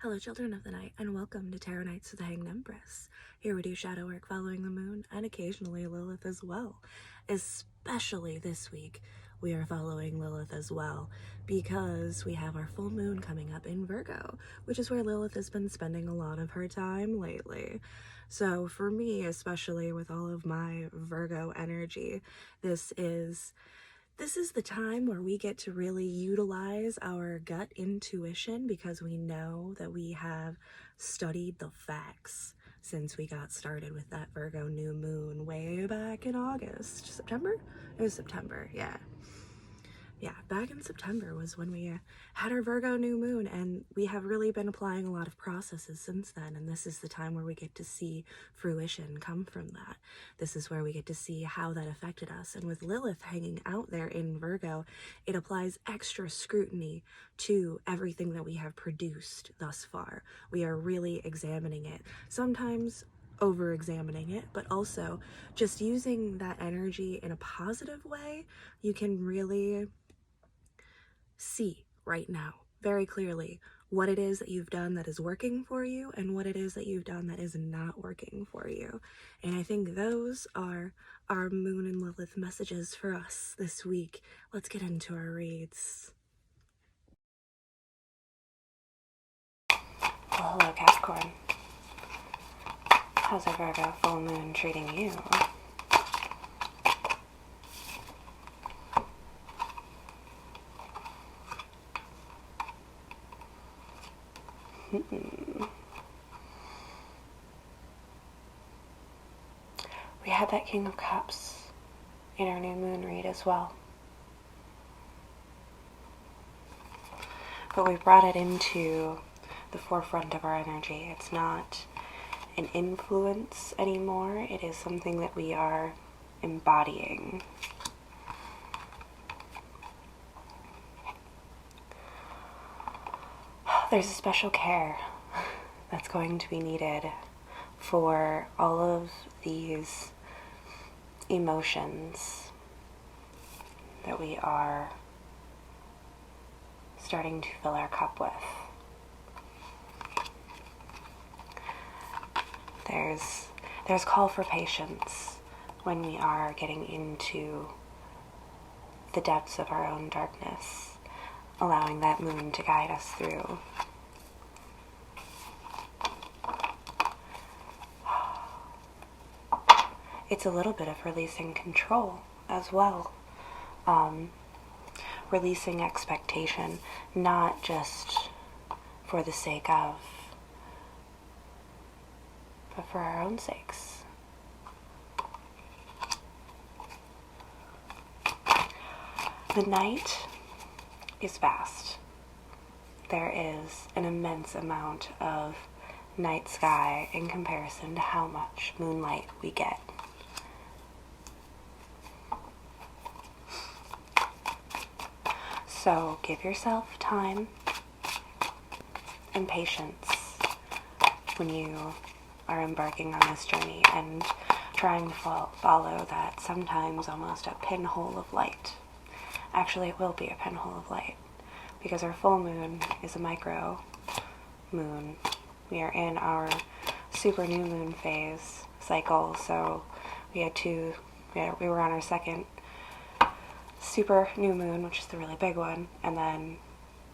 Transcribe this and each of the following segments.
Hello, children of the night, and welcome to Tarot Nights with the Hanged Empress. Here we do shadow work following the moon, and occasionally Lilith as well. Especially this week, we are following Lilith as well, because we have our full moon coming up in Virgo, which is where Lilith has been spending a lot of her time lately. So for me, especially with all of my Virgo energy, this is the time where we get to really utilize our gut intuition, because we know that we have studied the facts since we got started with that Virgo new moon way back in August. September? It was September, yeah. Yeah, back in September was when we had our Virgo new moon, and we have really been applying a lot of processes since then, and this is the time where we get to see fruition come from that. This is where we get to see how that affected us, and with Lilith hanging out there in Virgo, it applies extra scrutiny to everything that we have produced thus far. We are really examining it, sometimes over-examining it, but also just using that energy in a positive way. You can really see right now very clearly what it is that you've done that is working for you and what it is that you've done that is not working for you. And I think those are our Moon and Lilith messages for us this week. Let's get into our reads. Well, hello Capricorn. How's our Virgo full moon treating you? We had that King of Cups in our new moon read as well. But we brought it into the forefront of our energy. It's not an influence anymore. It is something that we are embodying. There's a special care that's going to be needed for all of these emotions that we are starting to fill our cup with. There's call for patience when we are getting into the depths of our own darkness, allowing that moon to guide us through. It's a little bit of releasing control as well. Releasing expectation, not just for the sake of, but for our own sakes. The night is vast. There is an immense amount of night sky in comparison to how much moonlight we get. So give yourself time and patience when you are embarking on this journey and trying to follow that sometimes almost a pinhole of light. Actually, it will be a pinhole of light, because our full moon is a micro moon. We are in our super new moon phase cycle, so we were on our second super new moon, which is the really big one, and then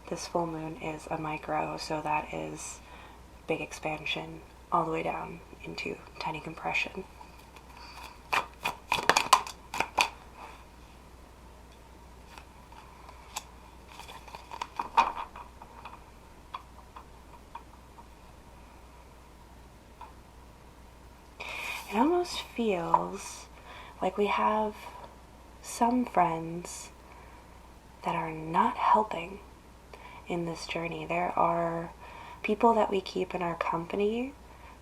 this full moon is a micro, so that is big expansion all the way down into tiny compression. It almost feels like we have some friends that are not helping in this journey. There are people that we keep in our company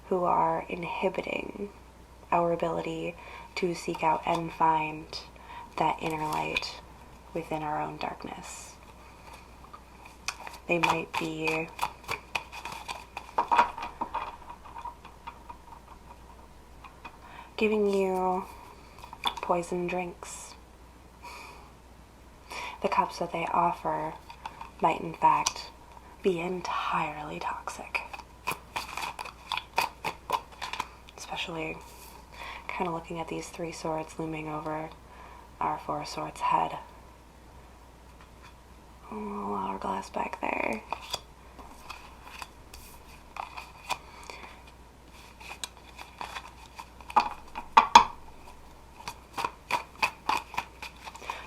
who are inhibiting our ability to seek out and find that inner light within our own darkness. They might be giving you poison drinks. The cups that they offer might in fact be entirely toxic. Especially kind of looking at these 3 swords looming over our 4 swords head. Oh, hourglass back there.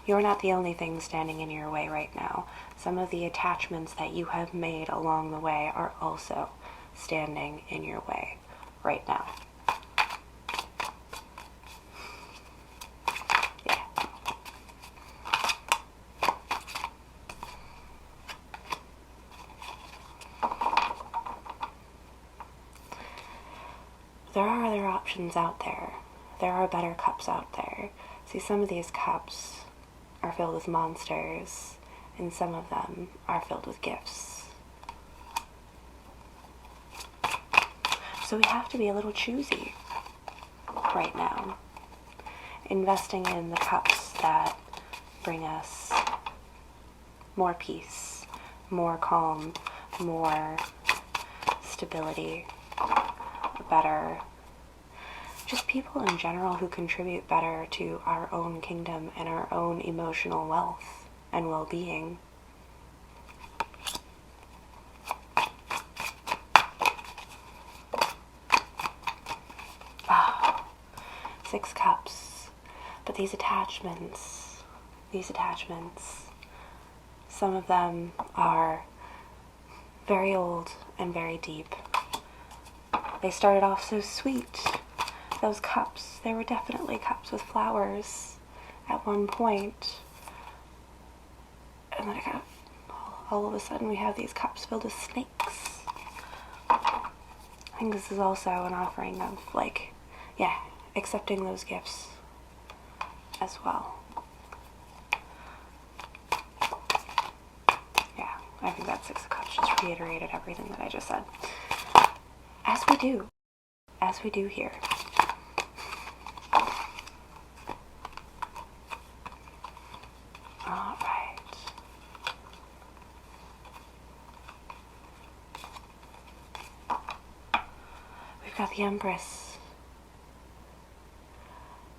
You're not the only thing standing in your way right now. Some of the attachments that you have made along the way are also standing in your way right now. Yeah. There are other options out there. There are better cups out there. See, some of these cups are filled with monsters, and some of them are filled with gifts. So we have to be a little choosy right now, investing in the cups that bring us more peace, more calm, more stability, better, just people in general who contribute better to our own kingdom and our own emotional wealth and well-being. Ah, 6 cups. But these attachments, some of them are very old and very deep. They started off so sweet. Those cups, they were definitely cups with flowers at one point. And then all of a sudden we have these cups filled with snakes. I think this is also an offering of, like, yeah, accepting those gifts as well. Yeah, I think that 6 of Cups just reiterated everything that I just said. As we do here. Alright. We've got the Empress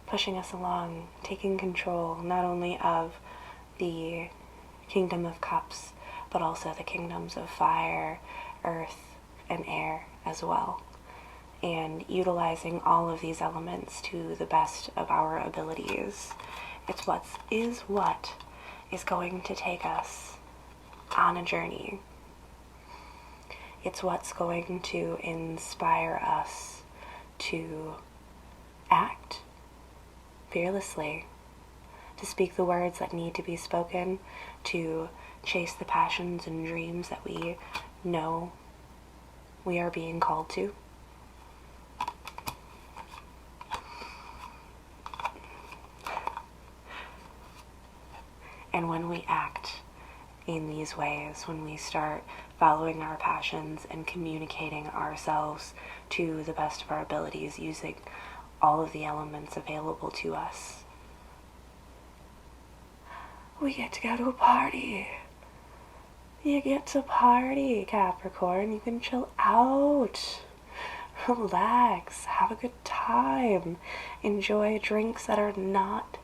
pushing us along, taking control not only of the Kingdom of Cups, but also the kingdoms of fire, earth, and air as well. And utilizing all of these elements to the best of our abilities. It's what is going to take us on a journey. It's what's going to inspire us to act fearlessly, to speak the words that need to be spoken, to chase the passions and dreams that we know we are being called to. And when we act in these ways, when we start following our passions and communicating ourselves to the best of our abilities, using all of the elements available to us, we get to go to a party. You get to party, Capricorn. You can chill out, relax, have a good time, enjoy drinks that are not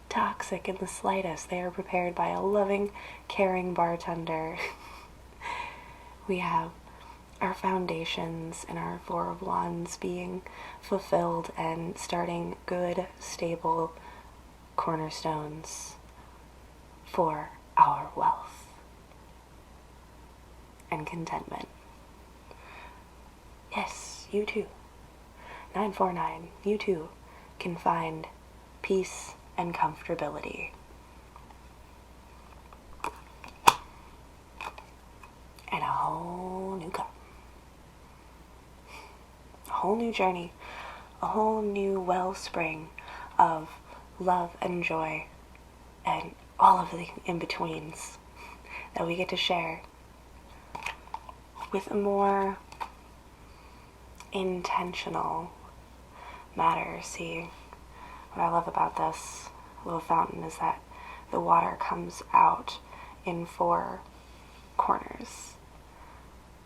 toxic in the slightest. They are prepared by a loving, caring bartender. We have our foundations and our 4 of Wands being fulfilled and starting good, stable cornerstones for our wealth and contentment. Yes, you too. 949, you too can find peace and comfortability. And a whole new cup. A whole new journey. A whole new wellspring of love and joy and all of the in-betweens that we get to share with a more intentional matter. See, what I love about this little fountain is that the water comes out in 4 corners.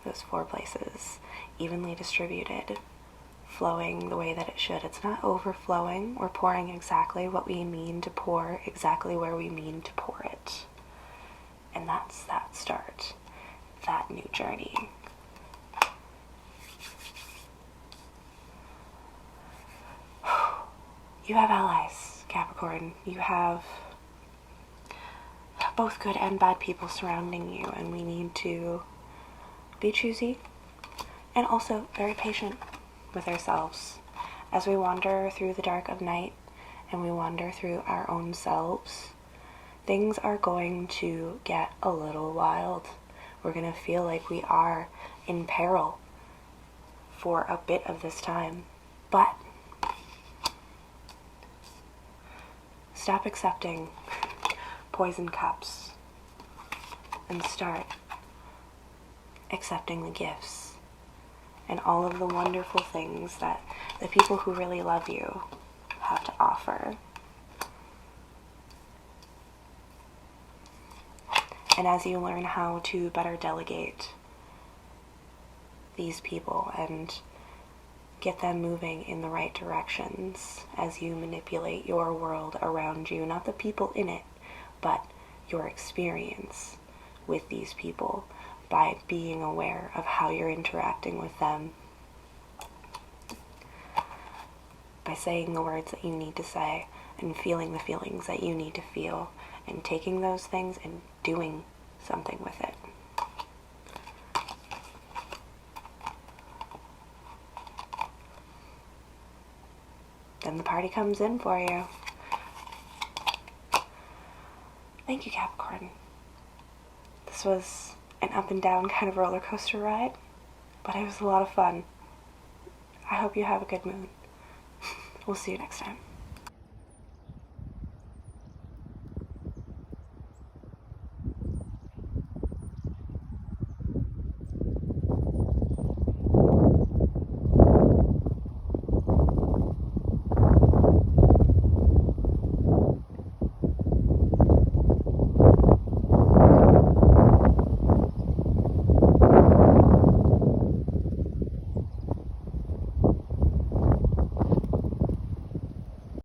those 4 places, evenly distributed, flowing the way that it should. It's not overflowing. We're pouring exactly what we mean to pour, exactly where we mean to pour it. And that's that start, that new journey. You have allies, Capricorn. You have both good and bad people surrounding you, and we need to be choosy and also very patient with ourselves as we wander through the dark of night and we wander through our own selves. Things are going to get a little wild. We're going to feel like we are in peril for a bit of this time. But stop accepting poison cups and start accepting the gifts and all of the wonderful things that the people who really love you have to offer. And as you learn how to better delegate these people and get them moving in the right directions, as you manipulate your world around you, not the people in it, but your experience with these people by being aware of how you're interacting with them, by saying the words that you need to say and feeling the feelings that you need to feel, and taking those things and doing something with it. Then the party comes in for you. Thank you, Capricorn. This was an up and down kind of roller coaster ride, but it was a lot of fun. I hope you have a good moon. We'll see you next time.